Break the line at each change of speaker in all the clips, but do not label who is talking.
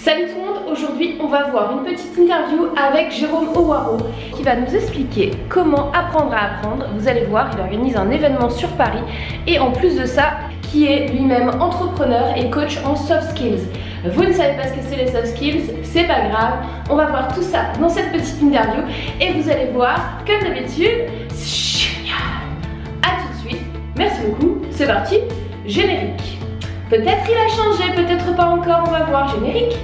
Salut tout le monde, aujourd'hui on va voir une petite interview avec Jérôme Owaro qui va nous expliquer comment apprendre à apprendre. Vous allez voir, il organise un événement sur Paris et en plus de ça, qui est lui-même entrepreneur et coach en soft skills. Vous ne savez pas ce que c'est les soft skills, c'est pas grave, on va voir tout ça dans cette petite interview et vous allez voir, comme d'habitude, c'est génial. A tout de suite, merci beaucoup, c'est parti, générique. Peut-être il a changé, peut-être pas encore, on va voir, générique.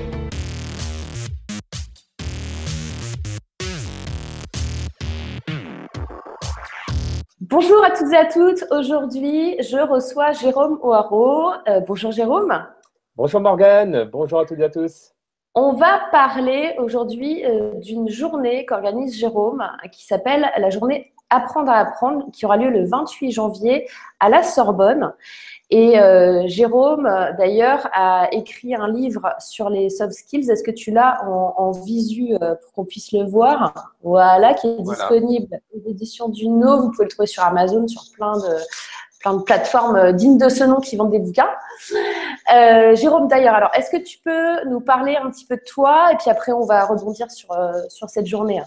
Bonjour à toutes et à toutes, aujourd'hui je reçois Jérôme Owaro. Bonjour Jérôme.
Bonjour Morgane, bonjour à toutes et à tous.
On va parler aujourd'hui d'une journée qu'organise Jérôme qui s'appelle la journée Apprendre à apprendre, qui aura lieu le 28 janvier à la Sorbonne. Et Jérôme, d'ailleurs, a écrit un livre sur les soft skills. Est-ce que tu l'as en visu pour qu'on puisse le voir? Voilà, qui est disponible l'édition d'Uno. Vous pouvez le trouver sur Amazon, sur plein de plateformes dignes de ce nom qui vendent des bouquins. Jérôme, d'ailleurs, alors, est-ce que tu peux nous parler un petit peu de toi? Et puis après, on va rebondir sur cette journée.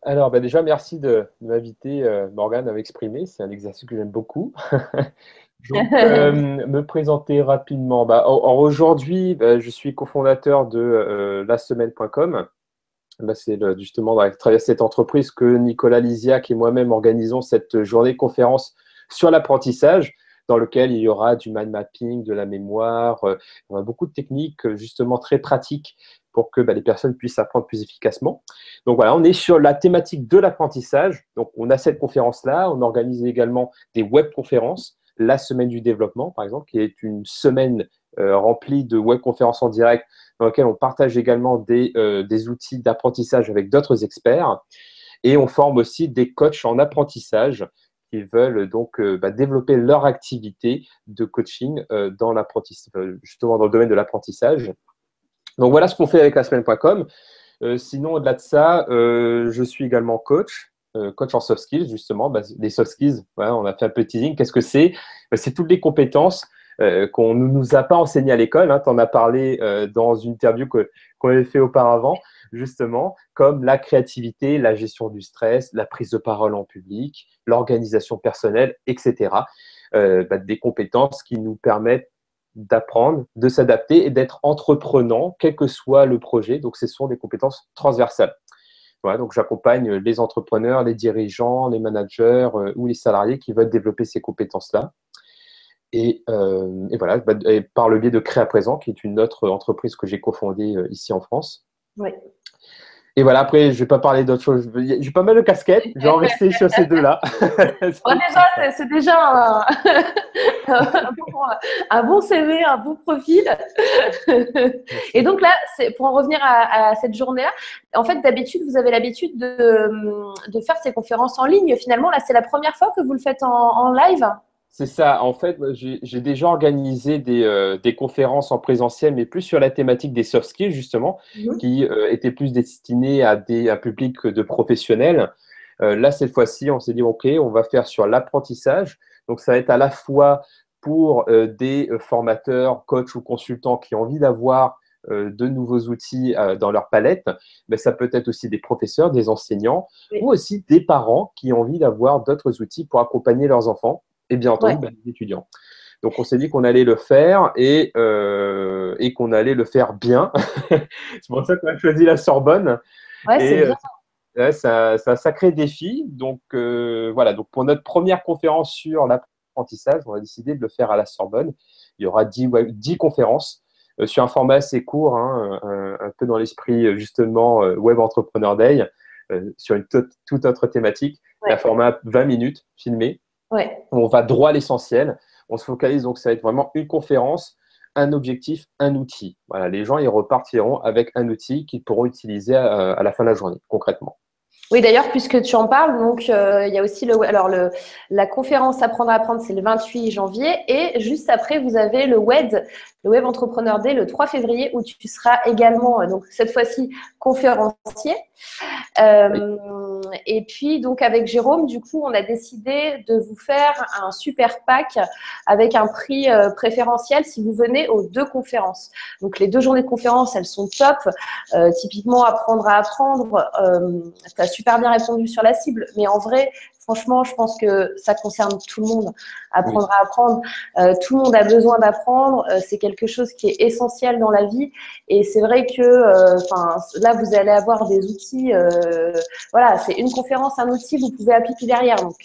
Alors, déjà, merci de m'inviter, Morgane, à m'exprimer. C'est un exercice que j'aime beaucoup. Donc, me présenter rapidement. Aujourd'hui, je suis cofondateur de lasemaine.com. C'est justement à travers cette entreprise que Nicolas Lisiac et moi-même organisons cette journée conférence sur l'apprentissage, dans lequel il y aura du mind mapping, de la mémoire, il y aura beaucoup de techniques justement très pratiques pour que les personnes puissent apprendre plus efficacement. Donc voilà, on est sur la thématique de l'apprentissage. Donc on a cette conférence-là, on organise également des webconférences, la semaine du développement par exemple, qui est une semaine remplie de webconférences en direct, dans laquelle on partage également des outils d'apprentissage avec d'autres experts. Et on forme aussi des coachs en apprentissage qui veulent donc développer leur activité de coaching dans l'apprentissage, justement dans le domaine de l'apprentissage. Donc voilà ce qu'on fait avec lasemaine.com. Sinon, au-delà de ça, je suis également coach en soft skills, justement. Les soft skills, voilà, on a fait un peu de teasing. Qu'est-ce que c'est? C'est toutes les compétences qu'on ne nous a pas enseignées à l'école. Tu en as parlé dans une interview qu'on avait fait auparavant, justement, comme la créativité, la gestion du stress, la prise de parole en public, l'organisation personnelle, etc. Des compétences qui nous permettent d'apprendre, de s'adapter et d'être entreprenant, quel que soit le projet. Donc, ce sont des compétences transversales. Voilà, donc, j'accompagne les entrepreneurs, les dirigeants, les managers ou les salariés qui veulent développer ces compétences-là. Et voilà, et par le biais de Créa Présent, qui est une autre entreprise que j'ai cofondée ici en France.
Oui.
Et voilà, après, je ne vais pas parler d'autre chose. J'ai pas mal de casquettes, je vais en rester sur ces deux-là.
C'est déjà un bon CV, un bon profil. Et donc là, pour en revenir à cette journée-là, en fait, d'habitude, vous avez l'habitude de faire ces conférences en ligne. Finalement, là, c'est la première fois que vous le faites en live?
C'est ça. En fait, j'ai déjà organisé des conférences en présentiel, mais plus sur la thématique des soft skills, justement, qui étaient plus destinées à un public de professionnels. Là, cette fois-ci, on s'est dit, OK, on va faire sur l'apprentissage. Donc, ça va être à la fois pour des formateurs, coachs ou consultants qui ont envie d'avoir de nouveaux outils dans leur palette. Mais ça peut être aussi des professeurs, des enseignants, ou aussi des parents qui ont envie d'avoir d'autres outils pour accompagner leurs enfants. Et bien entendu, les étudiants. Donc, on s'est dit qu'on allait le faire et qu'on allait le faire bien. C'est pour ça qu'on a choisi la Sorbonne.
Ouais, c'est bien.
C'est un sacré défi. Donc, voilà. Donc, pour notre première conférence sur l'apprentissage, on a décidé de le faire à la Sorbonne. Il y aura 10 conférences sur un format assez court, un peu dans l'esprit, justement, Web Entrepreneur Day, sur une toute autre thématique. Un format 20 minutes filmé. On va droit à l'essentiel. On se focalise, donc ça va être vraiment une conférence, un objectif, un outil. Voilà, les gens, ils repartiront avec un outil qu'ils pourront utiliser à la fin de la journée, concrètement.
Oui, d'ailleurs, puisque tu en parles, donc il y a aussi la conférence Apprendre à apprendre, c'est le 28 janvier. Et juste après, vous avez le WED le Web Entrepreneur Day le 3 février où tu seras également, donc cette fois-ci, conférencier. Et puis, donc, avec Jérôme, du coup, on a décidé de vous faire un super pack avec un prix préférentiel si vous venez aux 2 conférences. Donc, les 2 journées de conférence, elles sont top. Typiquement, apprendre à apprendre, tu as super bien répondu sur la cible, mais en vrai, franchement, je pense que ça concerne tout le monde. Apprendre à apprendre, tout le monde a besoin d'apprendre. C'est quelque chose qui est essentiel dans la vie. Et c'est vrai que, là, vous allez avoir des outils. Voilà, c'est une conférence, un outil, vous pouvez appliquer derrière. Donc,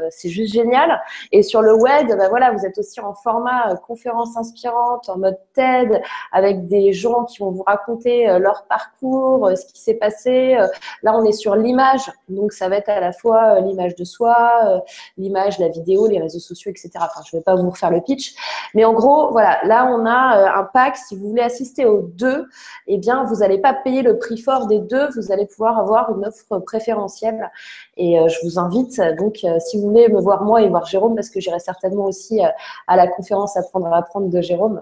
c'est juste génial. Et sur le web, voilà, vous êtes aussi en format conférence inspirante, en mode TED, avec des gens qui vont vous raconter leur parcours, ce qui s'est passé. Là, on est sur l'image. Donc, ça va être à la fois l'image de soi, l'image, la vidéo, les réseaux sociaux, etc. Enfin, je ne vais pas vous refaire le pitch. Mais en gros, voilà, là, on a un pack. Si vous voulez assister aux 2, eh bien, vous n'allez pas payer le prix fort des 2. Vous allez pouvoir avoir une offre préférentielle. Et je vous invite, donc, si vous voulez me voir moi et voir Jérôme, parce que j'irai certainement aussi à la conférence Apprendre à apprendre de Jérôme,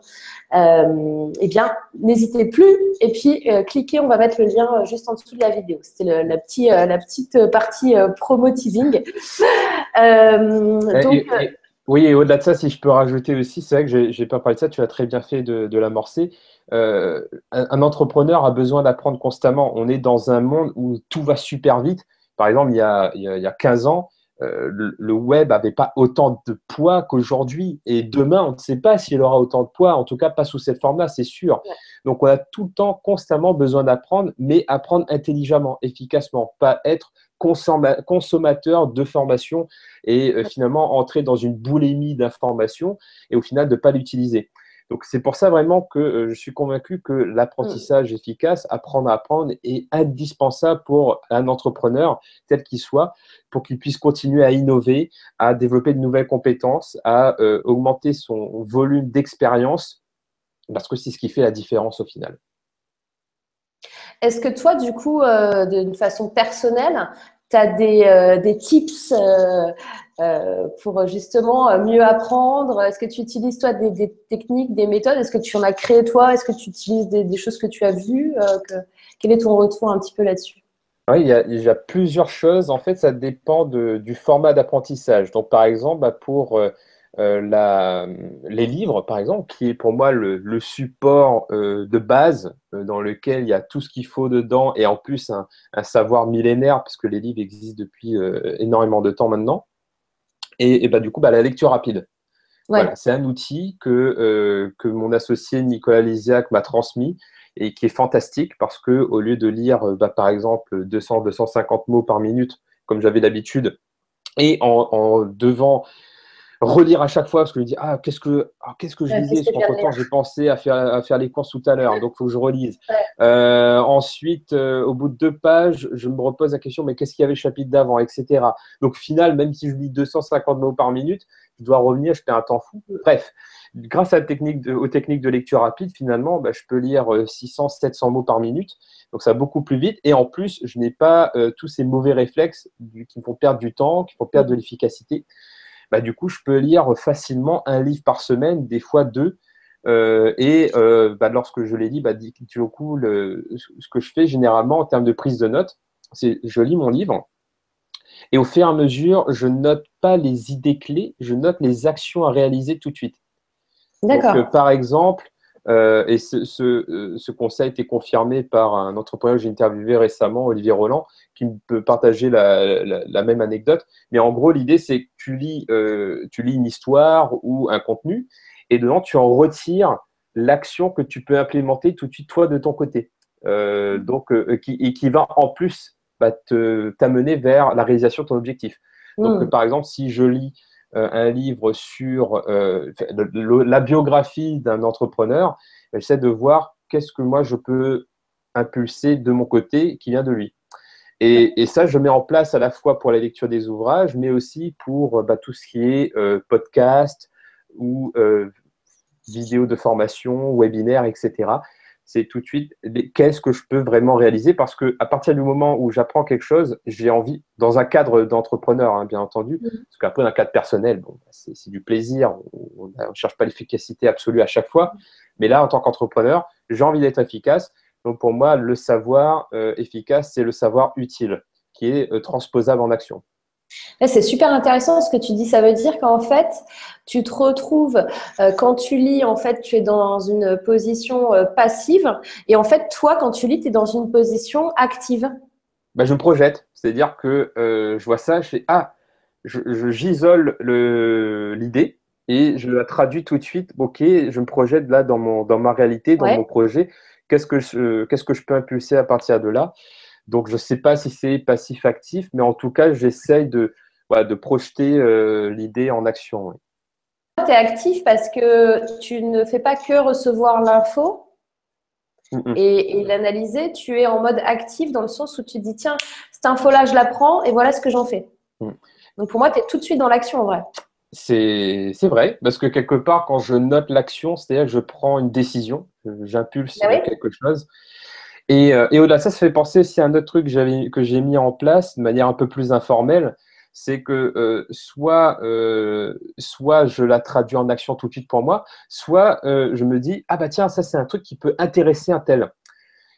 eh bien, n'hésitez plus. Et puis, cliquez, on va mettre le lien juste en dessous de la vidéo. C'était la petite partie promo teasing.
Oui, et au-delà de ça, si je peux rajouter aussi, c'est vrai que j'ai pas parlé de ça, tu as très bien fait de l'amorcer. Un entrepreneur a besoin d'apprendre constamment. On est dans un monde où tout va super vite. Par exemple, il y a 15 ans, le web n'avait pas autant de poids qu'aujourd'hui. Et demain, on ne sait pas s'il aura autant de poids, en tout cas pas sous cette forme-là, c'est sûr. Donc, on a tout le temps, constamment besoin d'apprendre, mais apprendre intelligemment, efficacement, pas être consommateur de formation et finalement entrer dans une boulimie d'informations et au final de ne pas l'utiliser. Donc, c'est pour ça vraiment que je suis convaincu que l'apprentissage efficace, apprendre à apprendre, est indispensable pour un entrepreneur, tel qu'il soit, pour qu'il puisse continuer à innover, à développer de nouvelles compétences, à augmenter son volume d'expérience, parce que c'est ce qui fait la différence au final.
Est-ce que toi, du coup, d'une façon personnelle, tu as des tips pour justement mieux apprendre? Est-ce que tu utilises, toi, des techniques, des méthodes? Est-ce que tu en as créé, toi? Est-ce que tu utilises des choses que tu as vues? Quel est ton retour un petit peu là-dessus?
Oui, il y a plusieurs choses. En fait, ça dépend du format d'apprentissage. Donc, par exemple, pour les livres, par exemple, qui est pour moi le support de base dans lequel il y a tout ce qu'il faut dedans et en plus un savoir millénaire, parce que les livres existent depuis énormément de temps maintenant. Et du coup, la lecture rapide.
Ouais.
Voilà, c'est un outil que mon associé Nicolas Lisiac m'a transmis et qui est fantastique parce que au lieu de lire, par exemple, 200-250 mots par minute, comme j'avais l'habitude, et en devant relire à chaque fois, parce que je me dis, qu'est-ce que je lisais,
Qu'est-ce que
parce
tu viens de
qu'entre-temps,
lire?
j'ai pensé à faire les courses tout à l'heure, donc il faut que je relise.
Ouais.
Ensuite, au bout de 2 pages, je me repose la question, mais qu'est-ce qu'il y avait le chapitre d'avant, etc. Donc, au final, même si je lis 250 mots par minute, je dois revenir, je perds un temps fou. Bref, grâce aux techniques de lecture rapide, finalement, je peux lire 600-700 mots par minute. Donc, ça va beaucoup plus vite. Et en plus, je n'ai pas tous ces mauvais réflexes qui me font perdre du temps, qui me font perdre de l'efficacité. Du coup, je peux lire facilement un livre par semaine, des fois 2. Lorsque je les lis, du coup, ce que je fais généralement en termes de prise de notes, c'est je lis mon livre et au fur et à mesure, je note pas les idées clés, je note les actions à réaliser tout de suite. Donc,
D'accord.
par exemple, et ce conseil a été confirmé par un entrepreneur que j'ai interviewé récemment, Olivier Roland, qui me peut partager la même anecdote. Mais en gros, l'idée, c'est que tu lis une histoire ou un contenu, et dedans, tu en retires l'action que tu peux implémenter tout de suite, toi, de ton côté. Qui va en plus t'amener vers la réalisation de ton objectif. Donc, par exemple, si je lis un livre sur la biographie d'un entrepreneur, j'essaie de voir qu'est-ce que moi je peux impulser de mon côté qui vient de lui. Et ça, je mets en place à la fois pour la lecture des ouvrages, mais aussi pour tout ce qui est podcast ou vidéos de formation, webinaire, etc. c'est tout de suite qu'est-ce que je peux vraiment réaliser parce qu'à partir du moment où j'apprends quelque chose, j'ai envie, dans un cadre d'entrepreneur, hein, bien entendu, parce qu'après, dans un cadre personnel, bon, c'est du plaisir, on ne cherche pas l'efficacité absolue à chaque fois, mais là, en tant qu'entrepreneur, j'ai envie d'être efficace. Donc, pour moi, le savoir efficace, c'est le savoir utile qui est transposable en action.
C'est super intéressant ce que tu dis. Ça veut dire qu'en fait, tu te retrouves, quand tu lis, en fait, tu es dans une position passive. Et en fait, toi, quand tu lis, tu es dans une position active.
Ben, je me projette, c'est-à-dire que je vois ça, je fais ah, j'isole l'idée et je la traduis tout de suite. Ok, je me projette là dans ma réalité, dans mon
Ouais.
projet. Qu'est-ce que je peux impulser à partir de là? Donc, je ne sais pas si c'est passif-actif, mais en tout cas, j'essaye voilà, de projeter l'idée en action. Ouais.
Tu es actif parce que tu ne fais pas que recevoir l'info
Mm, mm,
et l'analyser. Tu es en mode actif dans le sens où tu te dis, tiens, cette info-là, je la prends et voilà ce que j'en fais.
mm.
Donc, pour moi, tu es tout de suite dans l'action, en vrai.
C'est vrai, parce que quelque part, quand je note l'action, c'est-à-dire que je prends une décision, j'impulse
Ah oui?
quelque chose. Et au-delà de ça, ça fait penser aussi à un autre truc que j'ai mis en place de manière un peu plus informelle, c'est que soit je la traduis en action tout de suite pour moi, soit je me dis, ah bah tiens, ça c'est un truc qui peut intéresser un tel.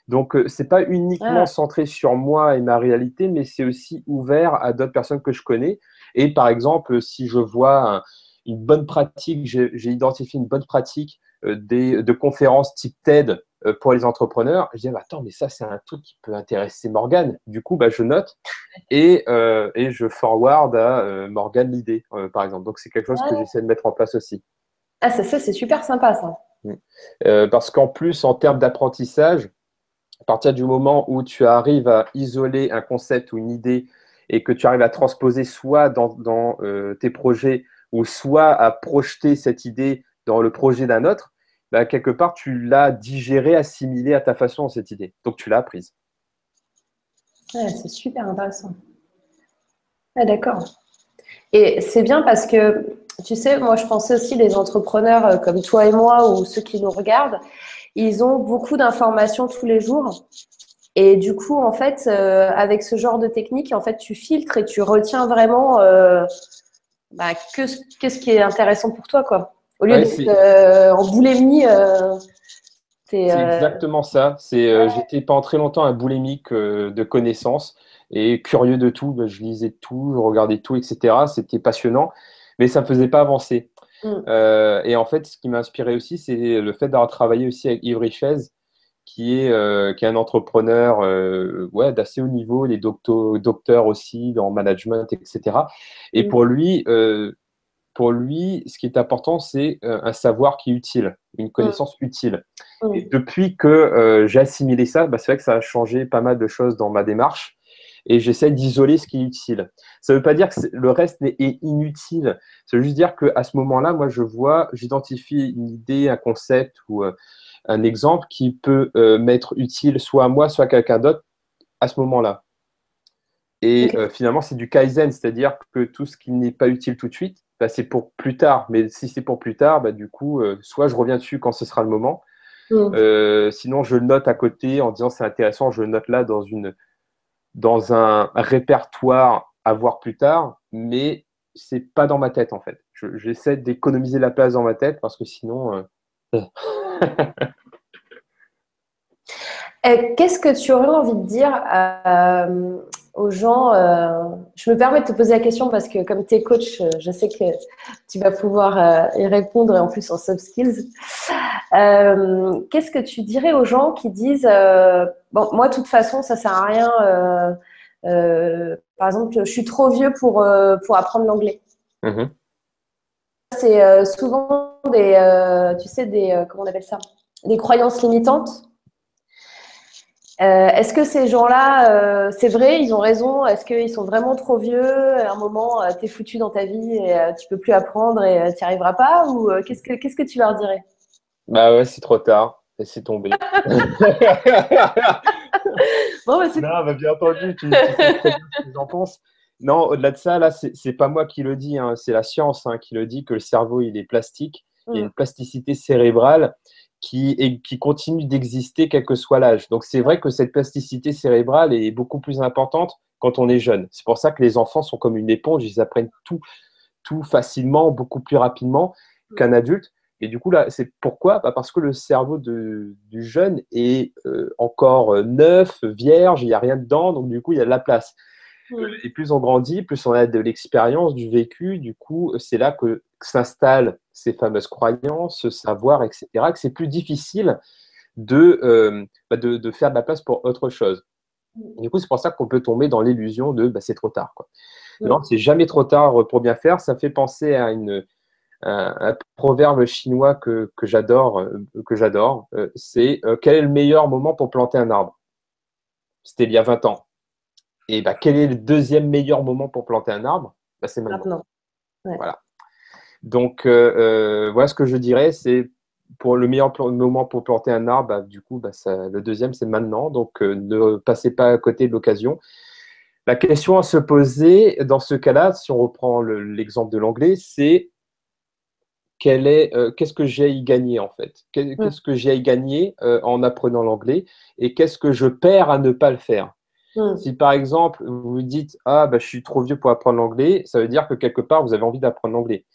Donc, c'est pas uniquement
Ah,
centré sur moi et ma réalité, mais c'est aussi ouvert à d'autres personnes que je connais. Et par exemple, si je vois une bonne pratique, j'ai identifié une bonne pratique de conférences type TED pour les entrepreneurs, je dis, bah, attends, mais ça, c'est un truc qui peut intéresser Morgane. Du coup, bah, je note et je forward à Morgane l'idée, par exemple. Donc, c'est quelque chose que
ah,
j'essaie de mettre en place aussi.
ça c'est super sympa, ça.
Mm. Parce qu'en plus, en termes d'apprentissage, à partir du moment où tu arrives à isoler un concept ou une idée et que tu arrives à transposer soit dans tes projets ou soit à projeter cette idée dans le projet d'un autre, bah, quelque part, tu l'as digérée, assimilée à ta façon, cette idée. Donc, tu l'as apprise.
Ouais, c'est super intéressant. Ah, d'accord. Et c'est bien parce que, tu sais, moi je pensais aussi les entrepreneurs comme toi et moi ou ceux qui nous regardent, ils ont beaucoup d'informations tous les jours. Et du coup, en fait, avec ce genre de technique, en fait, tu filtres et tu retiens vraiment bah, qu'est-ce qui est intéressant pour toi, quoi. Au lieu
Ouais,
d'être en boulimie, t'es,
c'est exactement ça. J'étais pendant très longtemps un boulimique de connaissances et curieux de tout. Ben, je lisais tout, je regardais tout, etc. C'était passionnant, mais ça ne me faisait pas avancer.
mm,
Et en fait, ce qui m'a inspiré aussi, c'est le fait d'avoir travaillé aussi avec Yves Richez, qui est un entrepreneur ouais, d'assez haut niveau, les docteurs aussi dans management, etc. Et
mm,
pour lui, ce qui est important, c'est un savoir qui est utile, une
mm,
connaissance utile. Et
mm.
depuis que j'ai assimilé ça, bah, c'est vrai que ça a changé pas mal de choses dans ma démarche. Et j'essaie d'isoler ce qui est utile. Ça ne veut pas dire que le reste est inutile. Ça veut juste dire qu'à ce moment-là, moi, j'identifie une idée, un concept ou un exemple qui peut m'être utile soit à moi, soit à quelqu'un d'autre à ce moment-là. Et
Ok.
finalement, c'est du kaizen, c'est-à-dire que tout ce qui n'est pas utile tout de suite, bah, c'est pour plus tard. Mais si c'est pour plus tard, bah, du coup, soit je reviens dessus quand ce sera le moment,
Mm.
sinon je le note à côté en disant c'est intéressant, je le note là dans un répertoire à voir plus tard, mais c'est pas dans ma tête en fait. J'essaie d'économiser la place dans ma tête parce que sinon,
Qu'est-ce que tu aurais envie de dire aux gens Je me permets de te poser la question parce que comme tu es coach, je sais que tu vas pouvoir y répondre et en plus en soft skills. Qu'est-ce que tu dirais aux gens qui disent bon, moi, de toute façon, ça sert à rien. Par exemple, je suis trop vieux pour apprendre l'anglais.
mhm.
C'est souvent tu sais, comment on appelle ça? Des croyances limitantes. Est-ce que ces gens-là, c'est vrai, ils ont raison? Est-ce qu'ils sont vraiment trop vieux? À un moment, t'es foutu dans ta vie et tu peux plus apprendre et tu n'y arriveras pas? Ou qu'est-ce que tu leur dirais?
Bah ouais, c'est trop tard. Laissez tomber.
Bon, bah, c'est
Non, bah, bien entendu, tu sais très bien ce que j'en pense. Non, au-delà de ça, là, c'est pas moi qui le dis, hein, c'est la science hein, qui le dit que le cerveau, il est plastique. Il y a
Mm,
une plasticité cérébrale qui continue d'exister quel que soit l'âge. Donc, c'est vrai que cette plasticité cérébrale est beaucoup plus importante quand on est jeune. C'est pour ça que les enfants sont comme une éponge, ils apprennent tout facilement, beaucoup plus rapidement qu'un adulte. Et du coup, là, c'est pourquoi? Bah, parce que le cerveau du jeune est encore neuf, vierge, il n'y a rien dedans, donc du coup, il y a de la place. Et plus on grandit, plus on a de l'expérience, du vécu, du coup, c'est là que s'installent ces fameuses croyances, ce savoir, etc., que c'est plus difficile de faire de la place pour autre chose. Du coup, c'est pour ça qu'on peut tomber dans l'illusion de c'est trop tard, quoi. Non, c'est jamais trop tard pour bien faire. Ça fait penser à un proverbe chinois que j'adore. C'est quel est le meilleur moment pour planter un arbre? C'était il y a 20 ans. Et quel est le deuxième meilleur moment pour planter un arbre? C'est maintenant.
Ouais.
Voilà. Donc, voilà ce que je dirais, c'est pour le meilleur moment pour planter un arbre, du coup, le deuxième, c'est maintenant. Donc, ne passez pas à côté de l'occasion. La question à se poser dans ce cas-là, si on reprend l'exemple de l'anglais, c'est qu'est-ce que j'ai à y gagner en fait? Qu'est-ce que j'ai à y gagner en apprenant l'anglais et qu'est-ce que je perds à ne pas le faire? Si par exemple, vous vous dites je suis trop vieux pour apprendre l'anglais, ça veut dire que quelque part, vous avez envie d'apprendre l'anglais.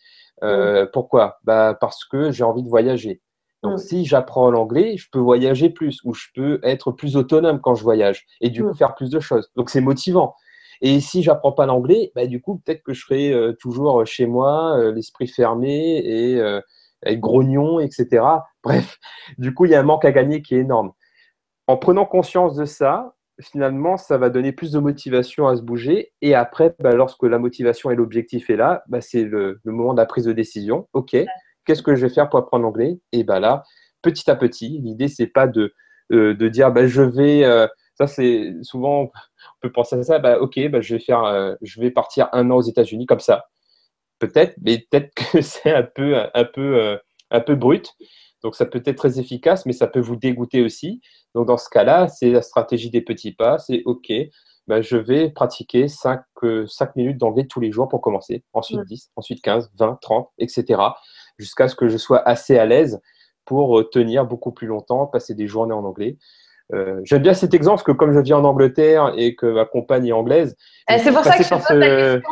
Pourquoi? Parce que j'ai envie de voyager. Donc, si j'apprends l'anglais, je peux voyager plus ou je peux être plus autonome quand je voyage et du coup faire plus de choses. Donc, c'est motivant. Et si j'apprends pas l'anglais, du coup, peut-être que je serai toujours chez moi, l'esprit fermé et avec grognon, etc. Bref, du coup, il y a un manque à gagner qui est énorme. En prenant conscience de ça, finalement, ça va donner plus de motivation à se bouger. Et après, lorsque la motivation et l'objectif est là, c'est le moment de la prise de décision. OK, qu'est-ce que je vais faire pour apprendre l'anglais? Et là, petit à petit, l'idée, c'est pas de dire je vais. Ça, c'est souvent, on peut penser à ça. OK, je vais partir 1 an aux États-Unis comme ça. Peut-être, mais peut-être que c'est un peu brut. Donc, ça peut être très efficace, mais ça peut vous dégoûter aussi. Donc, dans ce cas-là, c'est la stratégie des petits pas. C'est OK, je vais pratiquer 5 minutes d'anglais tous les jours pour commencer. Ensuite 10, ensuite 15, 20, 30, etc. Jusqu'à ce que je sois assez à l'aise pour tenir beaucoup plus longtemps, passer des journées en anglais. J'aime bien cet exemple parce que comme je vis en Angleterre et que ma compagne est anglaise,
c'est pour ça que je pose la question.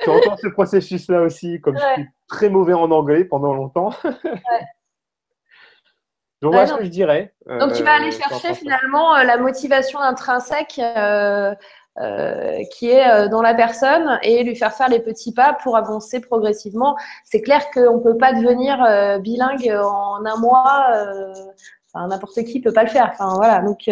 Tu entends ce processus-là aussi, comme je suis très mauvais en anglais pendant longtemps. Donc voilà ce que je dirais.
Donc tu vas aller chercher finalement la motivation intrinsèque qui est dans la personne et lui faire les petits pas pour avancer progressivement. C'est clair qu'on ne peut pas devenir bilingue en 1 mois. N'importe qui ne peut pas le faire. Enfin, voilà. Donc,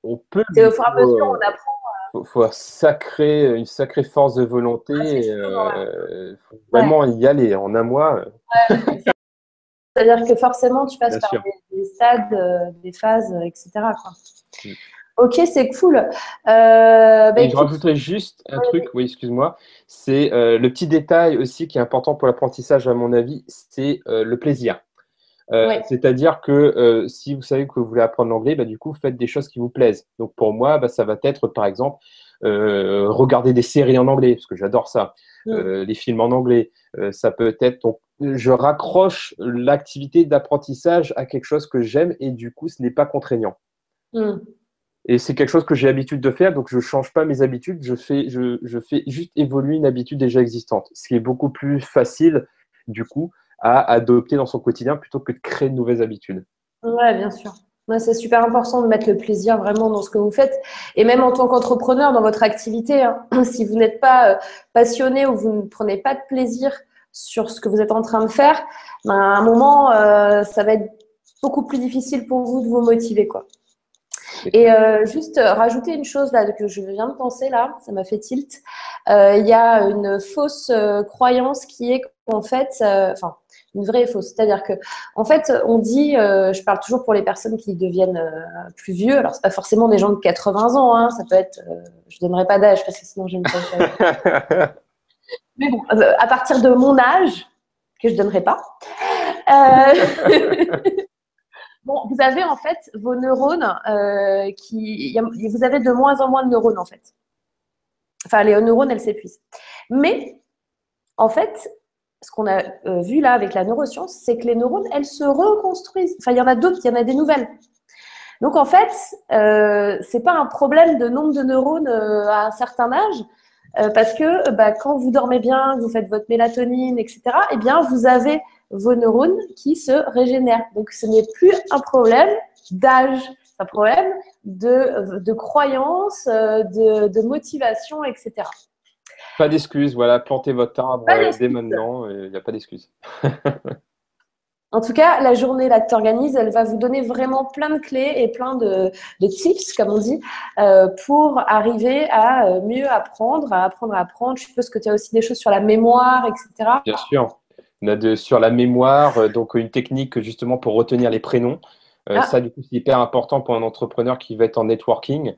on peut,
c'est au fur et à mesure on apprend.
Il faut une sacrée force de volonté. Il faut vraiment y aller en 1 mois.
C'est-à-dire que forcément, tu passes par des stades, des phases, etc. quoi. Ok, c'est cool.
Et je rajouterais juste un truc, oui, excuse-moi, c'est le petit détail aussi qui est important pour l'apprentissage, à mon avis, c'est le plaisir. C'est-à-dire que si vous savez que vous voulez apprendre l'anglais, du coup, faites des choses qui vous plaisent. Donc, pour moi, ça va être, par exemple, regarder des séries en anglais, parce que j'adore ça, les films en anglais. Ça peut être, donc, je raccroche l'activité d'apprentissage à quelque chose que j'aime et du coup, ce n'est pas contraignant. Et c'est quelque chose que j'ai l'habitude de faire, donc je ne change pas mes habitudes, je fais juste évoluer une habitude déjà existante, ce qui est beaucoup plus facile, du coup, à adopter dans son quotidien plutôt que de créer de nouvelles habitudes.
Oui, bien sûr. C'est super important de mettre le plaisir vraiment dans ce que vous faites. Et même en tant qu'entrepreneur dans votre activité, si vous n'êtes pas passionné ou vous ne prenez pas de plaisir sur ce que vous êtes en train de faire, à un moment, ça va être beaucoup plus difficile pour vous de vous motiver, quoi. Et juste rajouter une chose là que je viens de penser là, ça m'a fait tilt. Il y a une fausse croyance qui est qu'en fait, une vraie et fausse, c'est-à-dire que en fait, on dit, je parle toujours pour les personnes qui deviennent plus vieux. Alors c'est pas forcément des gens de 80 ans, ça peut être, je donnerai pas d'âge parce que sinon j'aime pas. Mais bon, à partir de mon âge, que je donnerai pas. Bon, vous avez en fait vos neurones vous avez de moins en moins de neurones en fait. Enfin, les neurones, elles s'épuisent. Mais en fait, ce qu'on a vu là avec la neuroscience, c'est que les neurones, elles se reconstruisent. Enfin, il y en a d'autres, il y en a des nouvelles. Donc, en fait, c'est pas un problème de nombre de neurones à un certain âge, parce que quand vous dormez bien, vous faites votre mélatonine, etc., eh bien, vous avez vos neurones qui se régénèrent. Donc, ce n'est plus un problème d'âge, c'est un problème de croyance, de motivation, etc.
Pas d'excuses, voilà, plantez votre arbre dès maintenant, il n'y a pas d'excuses.
En tout cas, la journée là que tu organises, elle va vous donner vraiment plein de clés et plein de tips, comme on dit, pour arriver à mieux apprendre, à apprendre. Je suppose que tu as aussi des choses sur la mémoire, etc.
Bien sûr. On a sur la mémoire, donc une technique justement pour retenir les prénoms. Ça, du coup, c'est hyper important pour un entrepreneur qui va être en networking,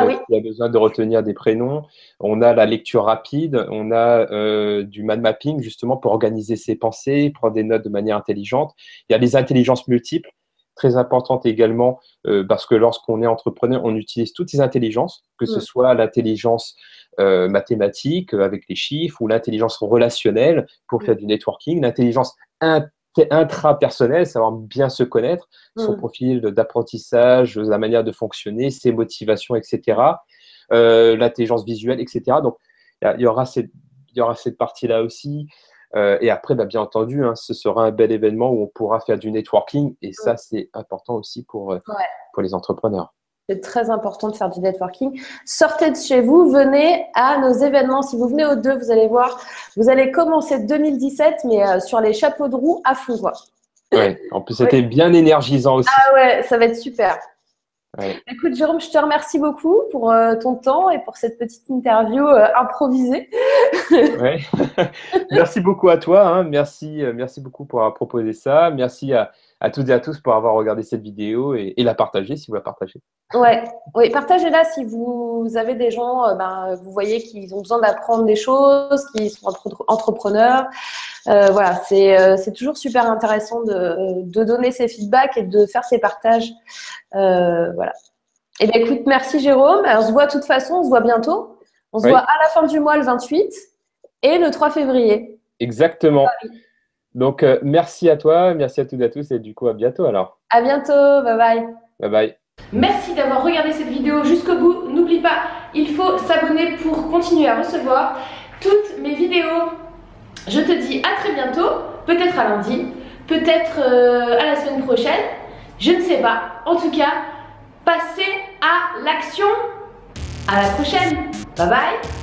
oui.
qui a besoin de retenir des prénoms. On a la lecture rapide, on a du mind mapping, justement, pour organiser ses pensées, prendre des notes de manière intelligente. Il y a les intelligences multiples, très importantes également, parce que lorsqu'on est entrepreneur, on utilise toutes ces intelligences, que ce soit l'intelligence mathématique, avec les chiffres, ou l'intelligence relationnelle pour faire du networking, l'intelligence intrapersonnel, savoir bien se connaître, son profil d'apprentissage, la manière de fonctionner, ses motivations, etc. L'intelligence visuelle, etc. Donc, il y aura cette partie-là aussi. Et après, bien entendu, ce sera un bel événement où on pourra faire du networking. Et ça, c'est important aussi pour les entrepreneurs.
C'est très important de faire du networking. Sortez de chez vous, venez à nos événements. Si vous venez aux deux, vous allez voir, vous allez commencer 2017, mais sur les chapeaux de roue à fond, quoi.
Ouais, en plus, c'était bien énergisant aussi.
Ah ouais, ça va être super.
Ouais.
Écoute, Jérôme, je te remercie beaucoup pour ton temps et pour cette petite interview improvisée.
Ouais. Merci beaucoup à toi. Merci beaucoup pour avoir proposé ça. Merci à toutes et à tous pour avoir regardé cette vidéo et la partager si vous la partagez.
Oui, partagez-la si vous avez des gens, vous voyez qu'ils ont besoin d'apprendre des choses, qui sont entrepreneurs. Voilà, c'est toujours super intéressant de donner ces feedbacks et de faire ces partages. Voilà. Et bien, écoute, merci Jérôme. Alors, on se voit de toute façon, on se voit bientôt. On se voit à la fin du mois, le 28 et le 3 février.
Exactement. Donc, merci à toi, merci à toutes et à tous et du coup, à bientôt alors.
À bientôt, bye bye.
Bye bye.
Merci d'avoir regardé cette vidéo jusqu'au bout. N'oublie pas, il faut s'abonner pour continuer à recevoir toutes mes vidéos. Je te dis à très bientôt, peut-être à lundi, peut-être à la semaine prochaine, je ne sais pas. En tout cas, passez à l'action. À la prochaine. Bye bye.